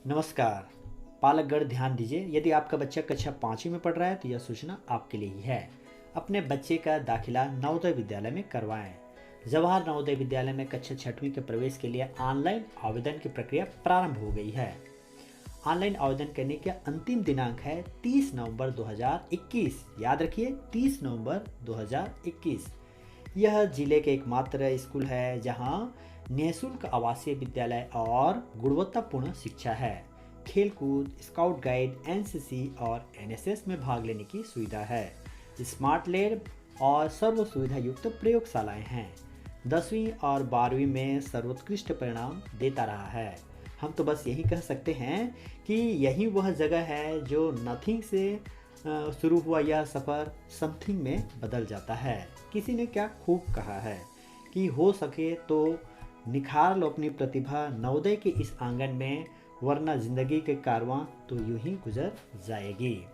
नमस्कार। पालकगण ध्यान दीजिए, यदि आपका बच्चा कक्षा 5वीं में पढ़ रहा है तो यह सूचना आपके लिए ही है। अपने बच्चे का दाखिला नवोदय विद्यालय में करवाएं। जवाहर नवोदय विद्यालय में कक्षा 6वीं के प्रवेश के लिए ऑनलाइन आवेदन की प्रक्रिया प्रारंभ हो गई है। ऑनलाइन आवेदन करने का अंतिम दिनांक है 30 नवंबर 2021। याद रखिए 30 नवंबर 2021। यह जिले के एकमात्र स्कूल है जहां निःशुल्क आवासीय विद्यालय और गुणवत्तापूर्ण शिक्षा है। खेलकूद, स्काउट गाइड, एनसीसी और एनएसएस में भाग लेने की सुविधा है। स्मार्ट लैब और सर्व सुविधा युक्त प्रयोगशालाएं हैं। 10वीं और 12वीं में सर्वोत्कृष्ट परिणाम देता रहा है। हम तो बस यही कह सकते हैं कि यही वह जगह है जो नथिंग से शुरू हुआ यह सफ़र समथिंग में बदल जाता है। किसी ने क्या खूब कहा है कि हो सके तो निखार लो अपनी प्रतिभा नवोदय के इस आंगन में, वरना जिंदगी के कारवां तो यूं ही गुजर जाएगी।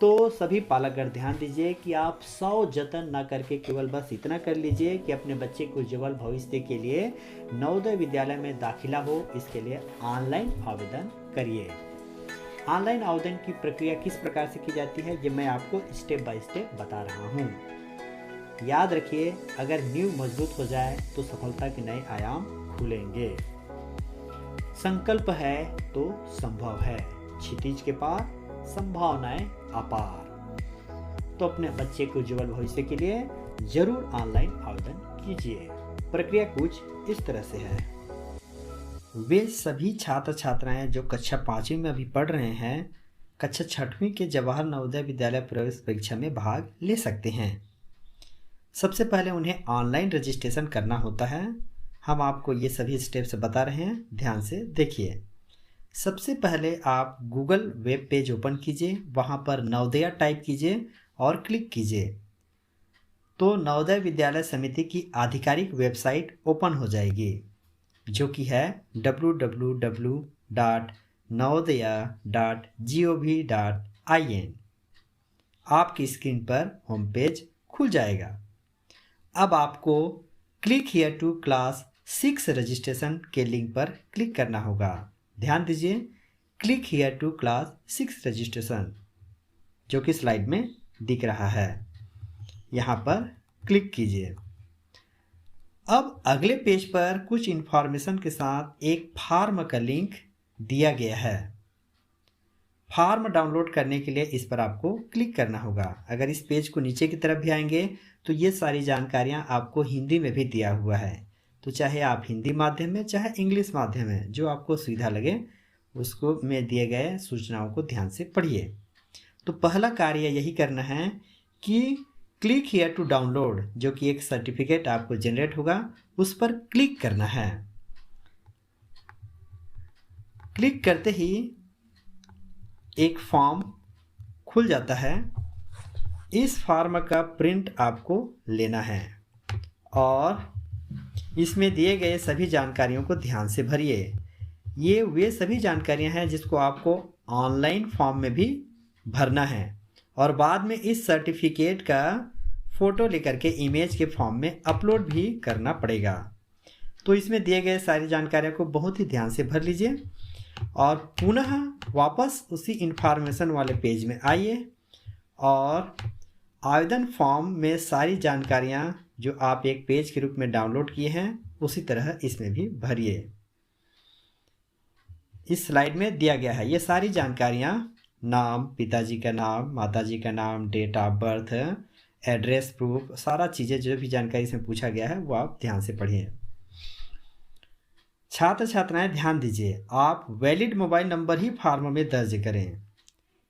तो सभी पालकगण ध्यान दीजिए कि आप 100 जतन न करके केवल बस इतना कर लीजिए कि अपने बच्चे को उज्जवल भविष्य के लिए नवोदय विद्यालय में दाखिला हो। इसके लिए ऑनलाइन आवेदन करिए। ऑनलाइन आवेदन की प्रक्रिया किस प्रकार से की जाती है ये मैं आपको स्टेप बाय स्टेप बता रहा हूँ। याद रखिए, अगर नींव मजबूत हो जाए तो सफलता के नए आयाम खुलेंगे। संकल्प है तो संभव है, क्षितिज के पार संभावनाएं अपार। तो अपने बच्चे के उज्जवल भविष्य के लिए जरूर ऑनलाइन आवेदन कीजिए। प्रक्रिया कुछ इस तरह से है। वे सभी छात्र छात्राएं जो कक्षा 5वीं में अभी पढ़ रहे हैं, कक्षा 6वीं के जवाहर नवोदय विद्यालय प्रवेश परीक्षा में भाग ले सकते हैं। सबसे पहले उन्हें ऑनलाइन रजिस्ट्रेशन करना होता है। हम आपको ये सभी स्टेप्स बता रहे हैं, ध्यान से देखिए। सबसे पहले आप गूगल वेब पेज ओपन कीजिए, वहाँ पर नवोदया टाइप कीजिए और क्लिक कीजिए तो नवोदय विद्यालय समिति की आधिकारिक वेबसाइट ओपन हो जाएगी, जो कि है www.navodaya.gov.in। आपकी स्क्रीन पर होम पेज खुल जाएगा। अब आपको click here to class 6 registration के लिंक पर क्लिक करना होगा। ध्यान दीजिए, click here to class 6 registration, जो कि स्लाइड में दिख रहा है। यहाँ पर क्लिक कीजिए। अब अगले पेज पर कुछ इन्फॉर्मेशन के साथ एक फॉर्म का लिंक दिया गया है। फॉर्म डाउनलोड करने के लिए इस पर आपको क्लिक करना होगा। अगर इस पेज को नीचे की तरफ भी आएंगे तो ये सारी जानकारियां आपको हिंदी में भी दिया हुआ है। तो चाहे आप हिंदी माध्यम में चाहे इंग्लिश माध्यम में, जो आपको सुविधा लगे उसको में दिए गए सूचनाओं को ध्यान से पढ़िए। तो पहला कार्य यही करना है कि क्लिक हियर टू डाउनलोड, जो कि एक सर्टिफिकेट आपको जनरेट होगा, उस पर क्लिक करना है। क्लिक करते ही एक फॉर्म खुल जाता है। इस फॉर्म का प्रिंट आपको लेना है और इसमें दिए गए सभी जानकारियों को ध्यान से भरिए। ये वे सभी जानकारियां हैं जिसको आपको ऑनलाइन फॉर्म में भी भरना है और बाद में इस सर्टिफिकेट का फ़ोटो लेकर के इमेज के फॉर्म में अपलोड भी करना पड़ेगा। तो इसमें दिए गए सारी जानकारियों को बहुत ही ध्यान से भर लीजिए और पुनः वापस उसी इन्फॉर्मेशन वाले पेज में आइए और आवेदन फॉर्म में सारी जानकारियां जो आप एक पेज के रूप में डाउनलोड किए हैं उसी तरह इसमें भी भरिए। इस स्लाइड में दिया गया है ये सारी जानकारियां, नाम, पिताजी का नाम, माताजी का नाम, date of birth, address proof, सारा चीज़ें जो भी जानकारी इसमें पूछा गया है वो आप ध्यान से पढ़िए। छात्र छात्राएं ध्यान दीजिए, आप वैलिड मोबाइल नंबर ही फॉर्म में दर्ज करें,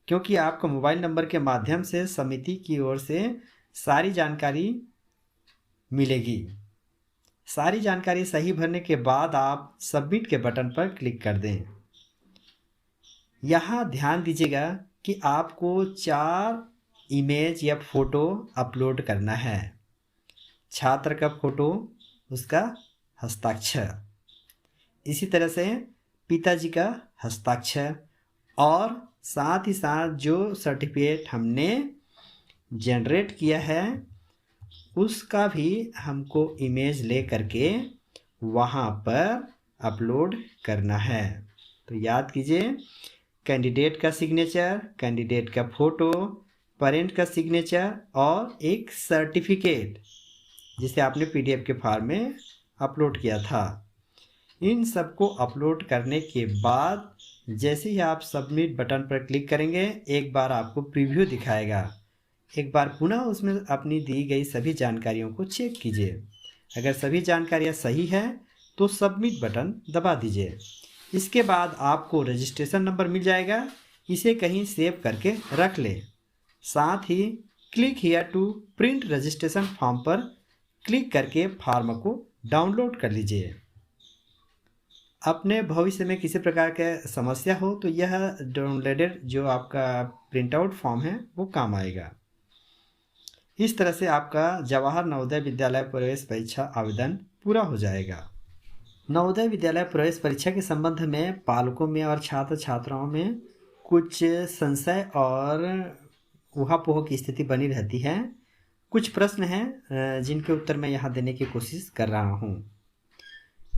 क्योंकि आपको मोबाइल नंबर के माध्यम से समिति की ओर से सारी जानकारी मिलेगी। सारी जानकारी सही भरने के बाद आप सबमिट के बटन पर क्लिक कर दें। यहाँ ध्यान दीजिएगा कि आपको 4 इमेज या फ़ोटो अपलोड करना है। छात्र का फ़ोटो, उसका हस्ताक्षर, इसी तरह से पिताजी का हस्ताक्षर और साथ ही साथ जो सर्टिफिकेट हमने जनरेट किया है उसका भी हमको इमेज ले करके वहाँ पर अपलोड करना है। तो याद कीजिए, कैंडिडेट का सिग्नेचर, कैंडिडेट का फोटो, पेरेंट का सिग्नेचर और एक सर्टिफिकेट जिसे आपने पीडीएफ के फॉर्म में अपलोड किया था। इन सबको अपलोड करने के बाद जैसे ही आप सबमिट बटन पर क्लिक करेंगे, एक बार आपको प्रीव्यू दिखाएगा। एक बार पुनः उसमें अपनी दी गई सभी जानकारियों को चेक कीजिए। अगर सभी जानकारियां सही है तो सबमिट बटन दबा दीजिए। इसके बाद आपको रजिस्ट्रेशन नंबर मिल जाएगा, इसे कहीं सेव करके रख लें। साथ ही click here to print registration form पर क्लिक करके फॉर्म को डाउनलोड कर लीजिए। अपने भविष्य में किसी प्रकार के समस्या हो तो यह डाउनलोडेड जो आपका प्रिंट आउट फॉर्म है वो काम आएगा। इस तरह से आपका जवाहर नवोदय विद्यालय प्रवेश परीक्षा आवेदन पूरा हो जाएगा। नवोदय विद्यालय प्रवेश परीक्षा के संबंध में पालकों में और छात्र छात्राओं में कुछ संशय और ऊहापोह की स्थिति बनी रहती है। कुछ प्रश्न हैं जिनके उत्तर मैं यहाँ देने की कोशिश कर रहा हूँ।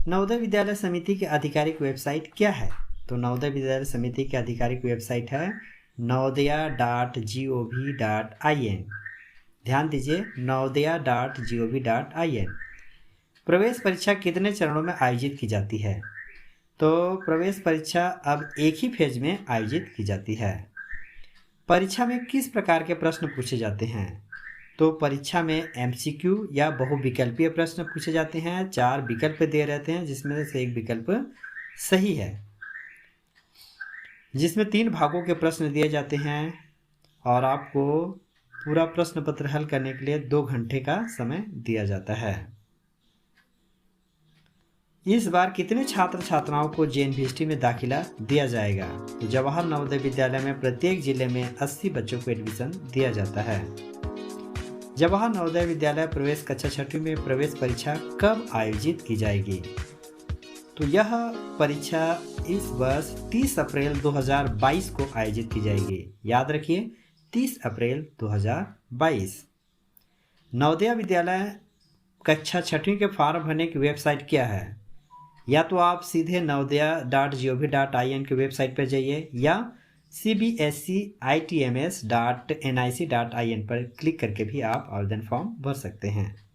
नवोदय विद्यालय समिति की आधिकारिक वेबसाइट क्या है? तो नवोदय विद्यालय समिति की आधिकारिक वेबसाइट है navodaya.gov.in। ध्यान दीजिए, navodaya.gov.in। प्रवेश परीक्षा कितने चरणों में आयोजित की जाती है? तो प्रवेश परीक्षा अब एक ही फेज में आयोजित की जाती है। परीक्षा में किस प्रकार के प्रश्न पूछे जाते हैं? तो परीक्षा में MCQ या बहुविकल्पीय प्रश्न पूछे जाते हैं। 4 विकल्प दे रहते हैं जिसमें से एक विकल्प सही है, जिसमें 3 भागों के प्रश्न दिए जाते हैं और आपको पूरा प्रश्न पत्र हल करने के लिए 2 घंटे का समय दिया जाता है। इस बार कितने छात्र छात्राओं को JNVST में दाखिला दिया जाएगा? तो जवाहर नवोदय विद्यालय में प्रत्येक जिले में 80 बच्चों को एडमिशन दिया जाता है। जवाहर नवोदय विद्यालय प्रवेश कक्षा 6वीं में प्रवेश परीक्षा कब आयोजित की जाएगी? तो यह परीक्षा इस वर्ष 30 अप्रैल 2022 को आयोजित की जाएगी। याद रखिए, 30 अप्रैल 2022। नवोदय विद्यालय कक्षा 6वीं के फॉर्म भरने की वेबसाइट क्या है? या तो आप सीधे navodaya.gov.in की वेबसाइट पर जाइए या cbscitms.nic.in पर क्लिक करके भी आप आवेदन फॉर्म भर सकते हैं।